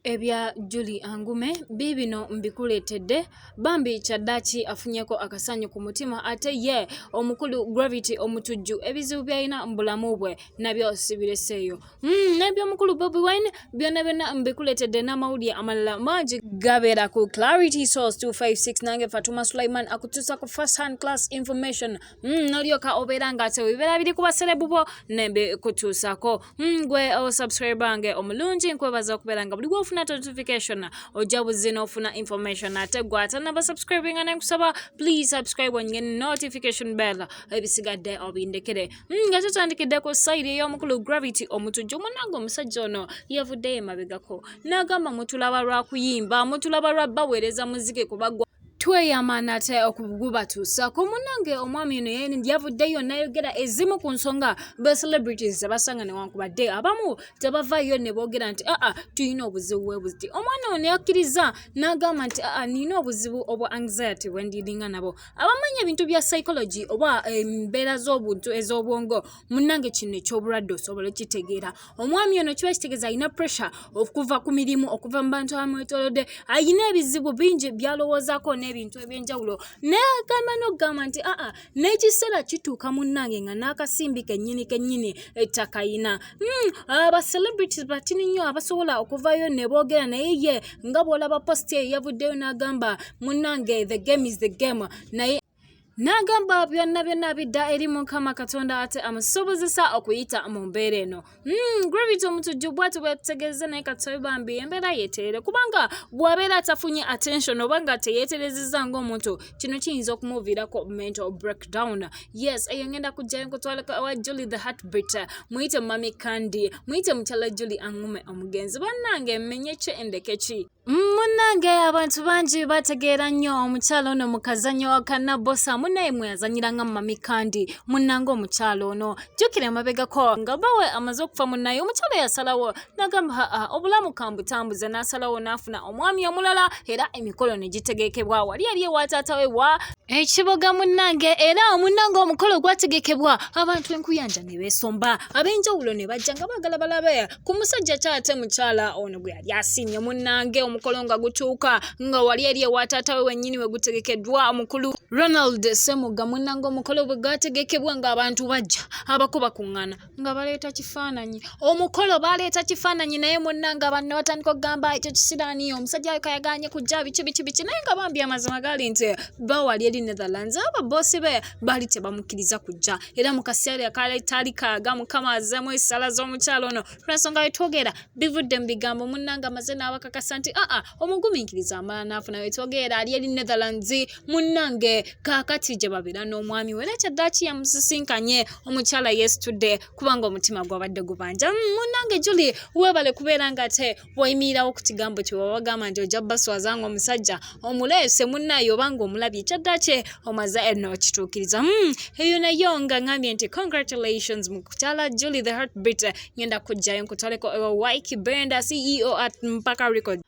Ebya Julie Angume bibino mbikuletedde bambi kyaddaaki afunyeko akasanyu ku mutima ate ye omukulu Gravity omutujju ebizibu byalina mbulamu bwe nabyo sibireseeyo nebyo omukulu Bobi wine byonna mbikuletedde n'amawulire amalala mangi gabeera ku Clarity Source 256 nange Fatuma Sulaiman akutuusa ku first hand class information nolyoka obeera ng'ate bibeera biri ku baserebu bo nembe kutuusako gwe osubscribange omulungi nkwebaza okubeera nga buli ofuna notification ojabuzi n'ofuna information ate gwata naba subscribing and nkusaba please subscribe on notification bell ebisigadde obindekere nga tutandikidde ku side ey'omukulu Gravity omutujju munange omusajja ono yavuddeyo emabegako n'agamba mutulaba lwa kuyimba mutulaba lwa baweereza muzike kubagwa tweyamana ate okubatuusako munange omwami ono yavuddeyo n'ayogera ezimu ku nsonga ba celebrities basanga newankubadde abamu tebavaayo ne boogera nti tulina obuzibu bwebuti omwana ono yakkiriza n'agamba nti nina obuzibu obwa anxiety bwe ndiringa nabo abamanya ebintu bya psychology oba embeera z'obuntu ez'obwongo munange kino eky'obulwadde osobola okitegeera omwami ono kiba kitegeeza alina pressure okuva ku mirimu okuva mu bantu abamwetoolodde alina ebizibu bingi byalowoozaako ebintu ebyenjawulo n'agamba n'okugamba nti n'ekiseera kituuka munnange nga n'akasimbi kennyini ettakayina aba celebrities batini nnyo abasobola okuvaayo ne boogera naye ye nga bw'olaba post ye yavuddeyo n'agamba munnange the game is the game naye n'agamba byonna bidda eri Mukama Katonda ate amusobozesa okuyita mu mbeera eno Gravity omutujju bw'ati bwetutegeeza naye katobe bambi embeera yeeterere kubanga bw'abeera atafunye attention oba nga teyeeterezezza ng'omuntu kino kiyinza okumuviirako mental breakdown yes eyo ngenda kujjayo nkutwaleko awa Julie the Heartbeat muyite Mami Kandi muyite mukyala Julie Angume omugenzi bannange mmenye ki endeke ki munnange abantu bangi bategeera nnyo omukyalo ono mu kazannyo akanabosa munnaye mwe yazanyiranga Mami Kandi munnange omukyalo ono jjukira emabegako nga bawe amaze okufa munnaye omukyalo yasalawo n'agamba obulamu kambutambuze n'asalawo n'afuna omwami omulala era emikolo ne gitegekebwa wali yali ewa taata we wa ekiboga munnange era munnange omukolo gwategekebwa abantu enkuyanja ne beesomba ab'enjawulo ne bajja nga baagala balabe ku musajja kyate mukyala ono gwe yali asiimye munnange omukolo nga gutuuka nga wali yali ewa taata we wennyini we gutegekeddwa omukulu Ronald Semuga munnange omukolo bwe gwategekebwa ng'abantu bajja abako bakuŋŋaana nga baleeta kifaananyi omukolo baleeta kifaananyi naye munnange abantu ne batandika okugamba ekyo kisiraaniyo omusajja we kayaganye kujja biki naye nga bambi amazima gali nti bawali eri Netherlands ababoosi be baali tebamukkiriza kujja era mu kaseera kali kaaga Mukama azzeemu essala z'omukyalo ono lw'ensonga wetwogera bivudde mu bigambo munnange amaze n'abakakasa nti omugumiikiriza amala n'afuna wetwogera ali eri Netherlands munnange kaakati gye babeera n'omwami we kyaddaaki yamusisinkanye omukyala yesterday kubanga omutima gwabadde gubanja munnange Julie weebale kubeera nga te wayimirirawo ku kigambo kye baba bagamba nti ojja baswazanga omusajja omuleese munnaye obanga omulabye kyaddaaki omaze eno okituukiriza eyo nayo nga ngambye nti congratulations mukyala Julie the Heartbeat ngenda kujjayo nkutwaleko lwaki benda CEO at Mpaka Record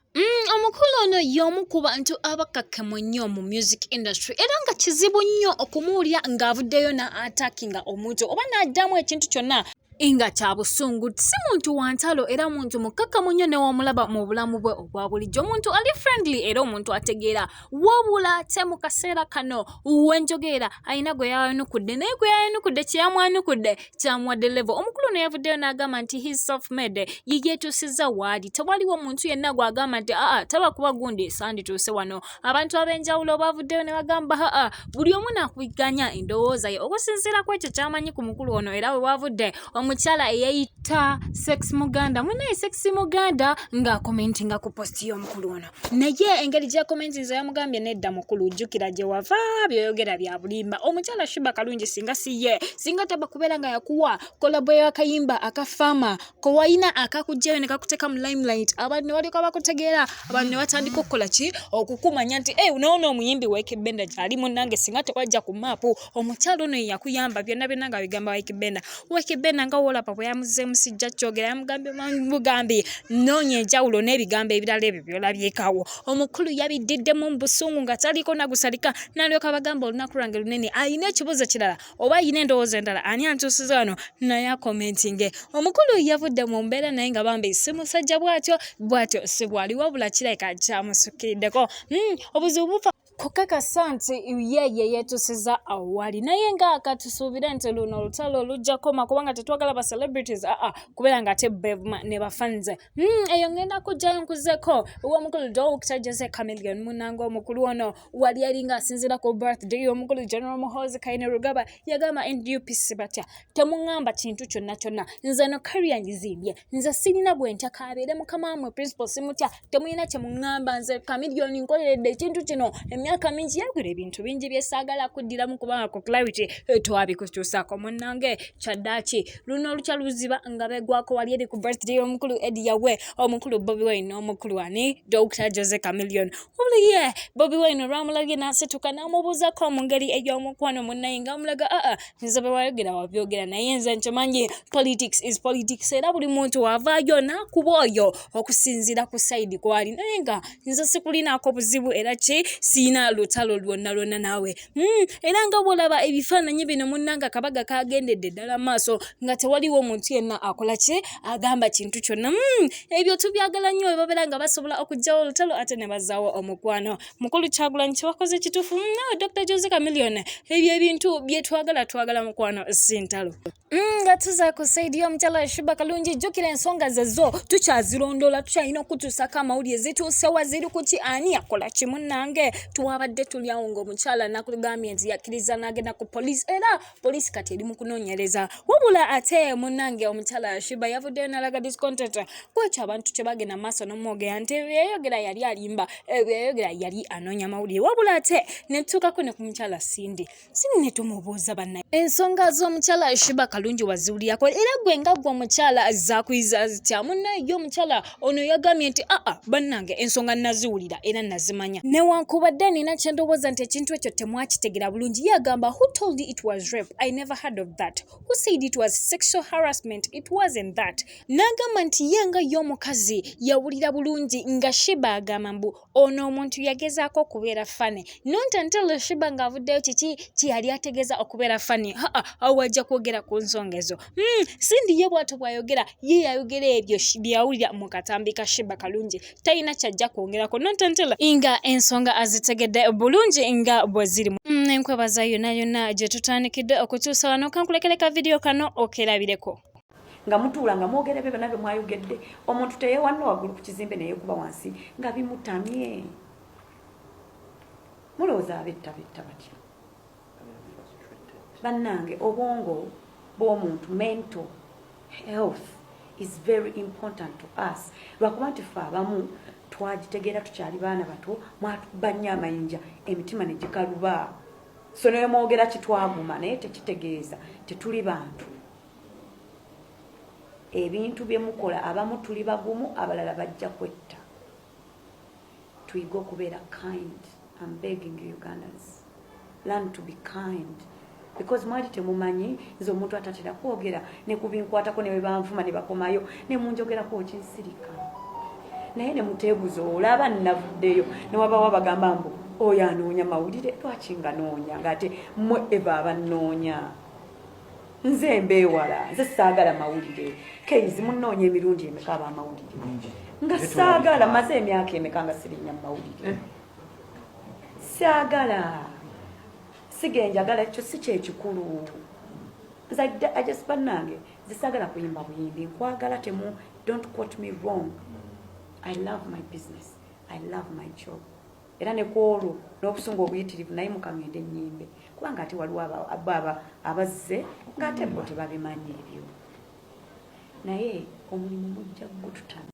omukulu ono y'omu ku bantu abakakkamu nnyo mu music industry era nga kizibu nnyo okumuwulira ng'avuddeyo na attackinga omuntu oba n'addamu ekintu kyonna inga kya busungu si muntu wantalo era muntu mukakkamu nnyo ne wamulaba mu bulamu bwe obwa bulijjo omuntu ali friendly era omuntu ategeera wabula te mu kaseera kano wenjogera ayina gwe yayanukudde naye gwe yayanukudde kyeyamwanukudde kyamuwadde level omukulu ono yavuddeyo n'agamba nti his self made yeyeetuusizza waali tewaliwo omuntu yenna gw'agamba nti taba kuba gundi sandituuse wano abantu ab'enjawulo bavuddeyo ne bagamba buli omu nakwiganya endowooza ye okusinziira ku ekyo kyamanyi ku mukulu ono era we wavudde omukyala eyayita sex muganda munaye sex muganda nga commentinga ku post y'omukulu ono naye engeri gya commentinza yamugambye nedda mukulu jjukira gye wava byoyogera bya bulimba omukyala Sheebah kalunji singa siye singa taba kubeera nga yakuwa kolabo y'akayimba akafama ko wayina akakujjayo ne kakuteka mu limelight abantu ne balyoka bakutegeera abantu ne batandika okukola ki okukumanya nti unaona omuyimbi w'ekibenda gyali munnange singa tewajja ku maapu omukyala ono yakuyamba byonna nga bigamba w'ekibenda nga wola papa yamuzeemu omusijja kyogera yamugambye mugambi nnoonya enjawulo n'ebigambo ebirala ebyo byolabyekaawo. Omukulu yabiddiddemu mu busungu nga taliko nagusalika n'alyoka bagamba olunaku lwange lunene alina ekibuuzo kirala oba alina endowooza endala ani antuusiza wano naye akomentinge. Omukulu yavudde mu mbeera naye nga bambi si musajja bw'atyo si bwali wabula kirabika kyamusukkiriddeko. Obuzibu bufa kukakasa nti yeye yeetusiza awali naye nga katusuubire nti luno olutalo lujja koma kubanga tetwagala ba celebrities kubeera nga tebevuma ne bafanze. Eyo ngenda kujjayo nkuzeko ow'omukulu Dr. Jose Chameleon munange omukulu ono wali yalinga asinzira ku birthday omukulu General Muhoozi Kainerugaba yagamba NUPC batya temuŋŋamba kintu kyonna nze no career ngizimbye nze sirina bwe ntya kabeere mukama wamwe principal simutya temulina kye muŋŋamba nze Chameleon nkoleredde ekintu kino emyaka mingi yagula ebintu bingi byesaagala kuddiramu kubanga ku clarity twabikukyusaako munnange kyaddaaki luno olukya luziba nga begwako wali eri ku birthday omukulu Eddie yawe omukulu Bobi Wine omukulu ani Dr. Jose Chameleon ye Bobi Wine olwamulabye n'asituka n'amubuuzako mu ngeri ey'omukwano munnaye nga amulaga nze bwe wayogera wabyogera naye nze nkimanyi politics is politics era buli muntu wavaayo n'akuba oyo okusinziira ku sayidi kwali naye nga nze sikulinaako buzibu era siina lutalo lwonna naawe era nga bw'olaba ebifaananyi bino munnanga kabaga kagendedde ddala maaso nga tewaliwo omuntu yenna akola agamba kintu kyonna ebyo tubyagala nnyo babeera nga basobola okugjawo olutalo ate ne bazaawo omukwano mukulu Kyagulanyi kyebakoze kituufu Dr. Jose Chameleon ebyo ebintu bye twagala mukwano si ntalo nga tuza ku saidi y'omukyala Sheebah kalunji jjukira ensonga zezo tukyazirondoola tukyalina okutuusako amawulire zituusewa ziri ku ki ani akola ki munnange twabadde tulyawo ng'omukyala nakugambye nti yakkiriza n'agenda ku poliisi era poliisi kati eri mu kunoonyereza wabula ate munnange omukyala Sheebah yavuddeyo n'alaga discontent kwekyo abantu kye bagenda maaso n'omwogera nti yayogera yali alimba yayogera yali anoonya mawulire wabula ate ne tutuukako ne ku mukyala Sindi ne tumubuuza bannaye ensonga z'omukyala Sheebah kalunji waziwulirako era gwe nga gwe omukyala zakuyiza zitya munnaye ye omukyala ono yagambye nti bannange ensonga naziwulira era nazimanya newankubadde nina kye ndowooza nti ekintu ekyo temwakitegera bulungi yagamba who told you it was rape I never heard of that who said it was sexual harassment it wasn't that n'agamba nti ye nga y'omukazi yawulira bulungi nga Sheebah agamba mbu ono omuntu yagezaako okubeera fane not until Sheebah ng'avuddeyo kiki kyeyali ategeeza okubeera fane awo wajja kwogera ku nsonga ezo Sindi ye bw'atyo bw'ayogera ye yayogera ebyo byawulira mu katambi ka Sheebah kalunji talina kyajja kwongerako not until nga ensonga azitegedde bulungi nga bwe zirimu enkwebaza yonna gye tutandikidde okutuusa wano kankulekereka vidiyo kano okerabireko nga mutuula nga mwogera ebyo byonna bye mwayogedde omuntu teyeewanna waggulu ku kizimbe naye kuba wansi nga bimutamye mulowooza abetta batya bannange obwongo bw'omuntu mental health is very important to us lwakuba nti ffe abamu twagitegeera tukyali baana bato mwatubanya amayinja emitima ne gikaluba so naye mwogera kitwaguma naye tekitegeeza tetuli bantu ebintu bye mukola abamu tuli bagumu abalala bajja kwetta tuyige okubeera kind. I'm begging you Ugandans, learn to be kind because mwali temumanyi nze omuntu atatera kwogera ne kubinkwatako ne bwe banfuma ne bakomayo ne munjogerako okinsirika naye ne muteebuzo olaba nnavuddeyo ne wabawo bagamba mbu oyo anoonya mawulire lwaki nga noonya ng'ate mmwe eba abannoonya nze mbeewala nze saagala mawulire keizi munnoonya emirundi emeka ab'amawulire nga saagala maze emyaka emeka nga sirinya mawulire saagala sigenjagala ekyo si kyekikulu just bannange nze saagala kuyimba buyimbi nkwagala temu don't quote me wrong I love my business I love my job era ne kwolwo n'obusungu obuyitirivu naye mukangende ennyimbe kubanga ate waliwo abazze ng'ate bo tebabimanyi ebyo naye omulimu mujja gututamye